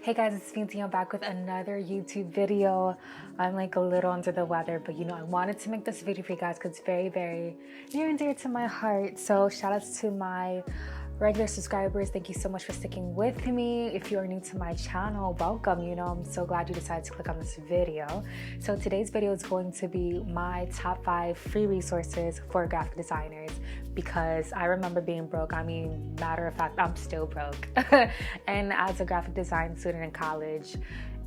Hey guys, it's Fancy. I'm back with another YouTube video. I'm like a little under the weather, but I wanted to make this video for you guys because it's very, very near and dear to my heart. So shout outs to my regular subscribers. Thank you so much for sticking with me. If you are new to my channel, welcome. I'm so glad you decided to click on this video. So today's video is going to be my top 5 free resources for graphic designers, because I remember being broke. Matter of fact, I'm still broke. And as a graphic design student in college,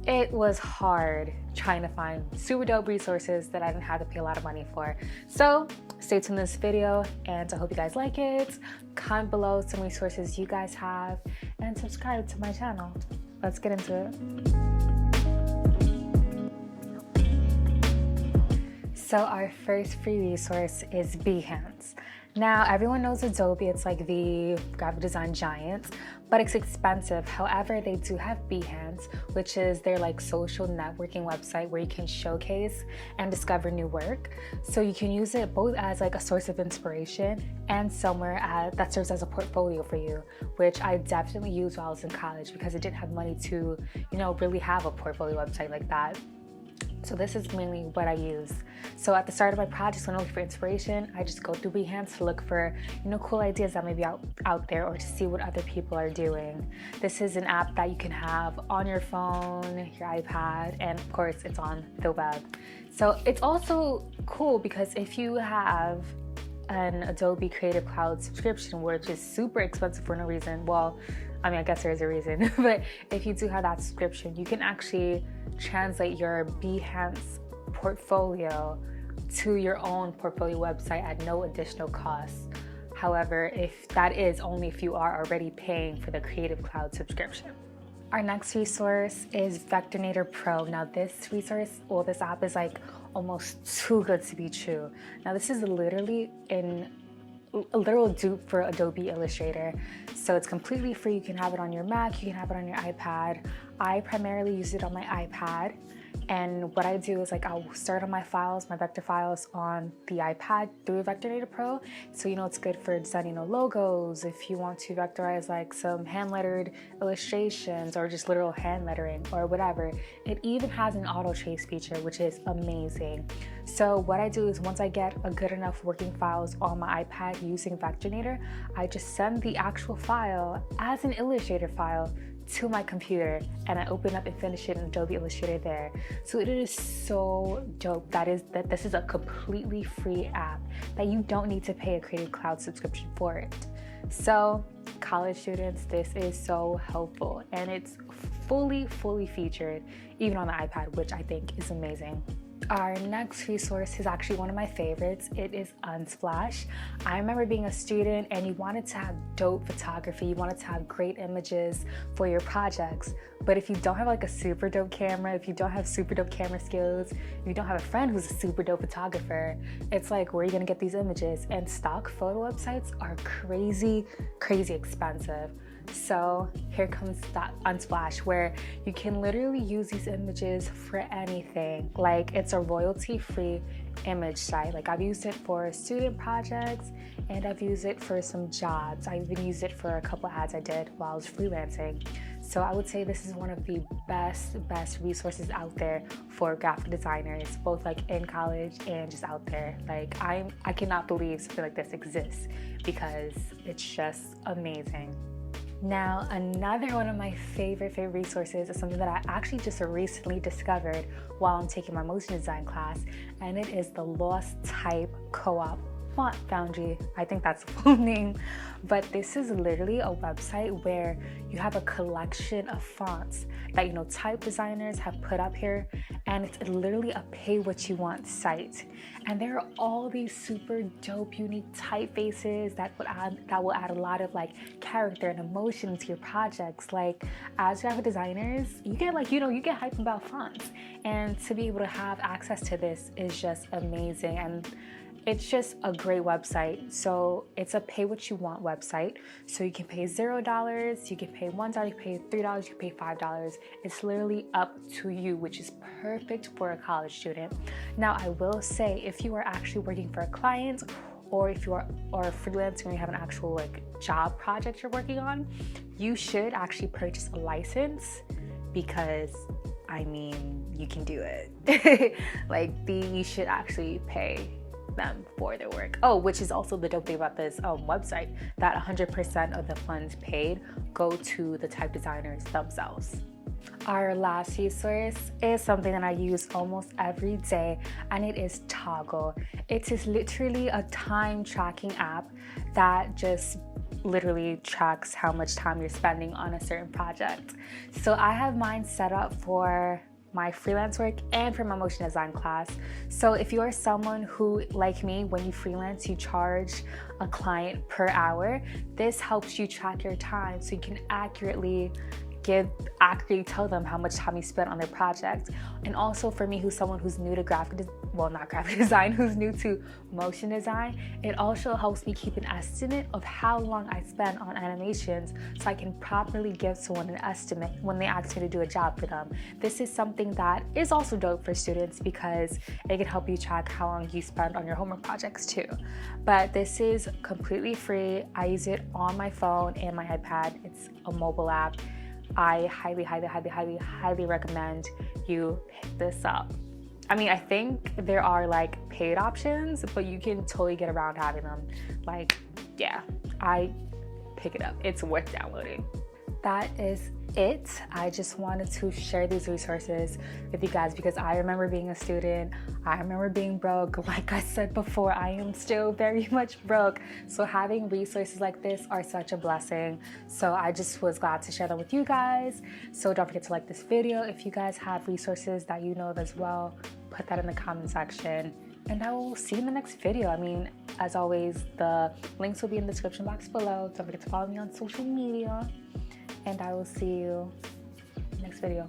it was hard trying to find super dope resources that I didn't have to pay a lot of money for. So stay tuned in this video, and I hope you guys like it. Comment below some resources you guys have and subscribe to my channel. Let's get into it. So our first free resource is Behance. Now, everyone knows Adobe, it's like the graphic design giant, but it's expensive. However, they do have Behance, which is their social networking website where you can showcase and discover new work. So you can use it both as a source of inspiration and somewhere that serves as a portfolio for you, which I definitely used while I was in college because I didn't have money to, really have a portfolio website like that. So this is mainly what I use. So at the start of my projects, when I look for inspiration, I just go through Behance to look for, cool ideas that may be out there, or to see what other people are doing. This is an app that you can have on your phone, your iPad, and of course it's on the web. So it's also cool because if you have an Adobe Creative Cloud subscription, which is super expensive for no reason, I guess there is a reason, but if you do have that subscription, you can actually translate your Behance portfolio to your own portfolio website at no additional cost. However, if that is only if you are already paying for the Creative Cloud subscription. Our next resource is Vectornator Pro. Now this app is almost too good to be true. Now this is literally a literal dupe for Adobe Illustrator. So it's completely free. You can have it on your Mac, you can have it on your iPad. I primarily use it on my iPad. And what I do is I'll start on my vector files on the iPad through Vectornator Pro. So it's good for designing logos, if you want to vectorize some hand lettered illustrations or just literal hand lettering or whatever. It even has an auto trace feature, which is amazing. So what I do is once I get a good enough working files on my iPad using Vectornator, I just send the actual file as an Illustrator file to my computer, and I open up and finish it in Adobe Illustrator there. So it is so dope. This is a completely free app that you don't need to pay a Creative Cloud subscription for it. So college students, this is so helpful, and it's fully featured even on the iPad, which I think is amazing. Our next resource is actually one of my favorites. It is Unsplash. I remember being a student and you wanted to have dope photography, you wanted to have great images for your projects, but if you don't have a super dope camera, if you don't have super dope camera skills, if you don't have a friend who's a super dope photographer, it's where are you gonna get these images? And stock photo websites are crazy expensive. So here comes that Unsplash, where you can literally use these images for anything. It's a royalty-free image site. I've used it for student projects, and I've used it for some jobs. I even used it for a couple ads I did while I was freelancing. So I would say this is one of the best resources out there for graphic designers, both in college and just out there. I cannot believe something like this exists because it's just amazing. Now, another one of my favorite resources is something that I actually just recently discovered while I'm taking my motion design class, and it is the Lost Type Co-op Font Foundry. I think that's the full name, but this is literally a website where you have a collection of fonts that type designers have put up here, and it's literally a pay what you want site. And there are all these super dope, unique typefaces that will add a lot of character and emotion to your projects. As graphic designers, you get you get hyped about fonts, and to be able to have access to this is just amazing. And it's just a great website. So it's a pay what you want website. So you can pay $0, you can pay $1, you can pay $3, you can pay $5. It's literally up to you, which is perfect for a college student. Now, I will say, if you are actually working for a client, or if you are freelancing and you have an actual job project you're working on, you should actually purchase a license because I mean, you can do it. Like, you should actually pay them for their work. Oh, which is also the dope thing about this website, that 100% of the funds paid go to the type designers themselves. Our last resource is something that I use almost every day, and it is Toggle. It is literally a time tracking app that just literally tracks how much time you're spending on a certain project. So I have mine set up for my freelance work and for my motion design class. So if you are someone who, like me, when you freelance, you charge a client per hour, this helps you track your time so you can accurately tell them how much time you spent on their project. And also for me, who's someone who's new to not graphic design, who's new to motion design, it also helps me keep an estimate of how long I spend on animations so I can properly give someone an estimate when they ask me to do a job for them. This is something that is also dope for students because it can help you track how long you spend on your homework projects too. But this is completely free. I use it on my phone and my iPad. It's a mobile app. I highly recommend you pick this up. I mean, I think there are like paid options, but you can totally get around having them. Like, yeah, I pick it up. It's worth downloading. That is it. I just wanted to share these resources with you guys because I remember being a student. I remember being broke. Like I said before, I am still very much broke. So having resources like this are such a blessing. So I just was glad to share them with you guys. So don't forget to like this video. If you guys have resources that you know of as well, put that in the comment section. And I will see you in the next video. I mean, as always, the links will be in the description box below. Don't forget to follow me on social media. And I will see you in the next video.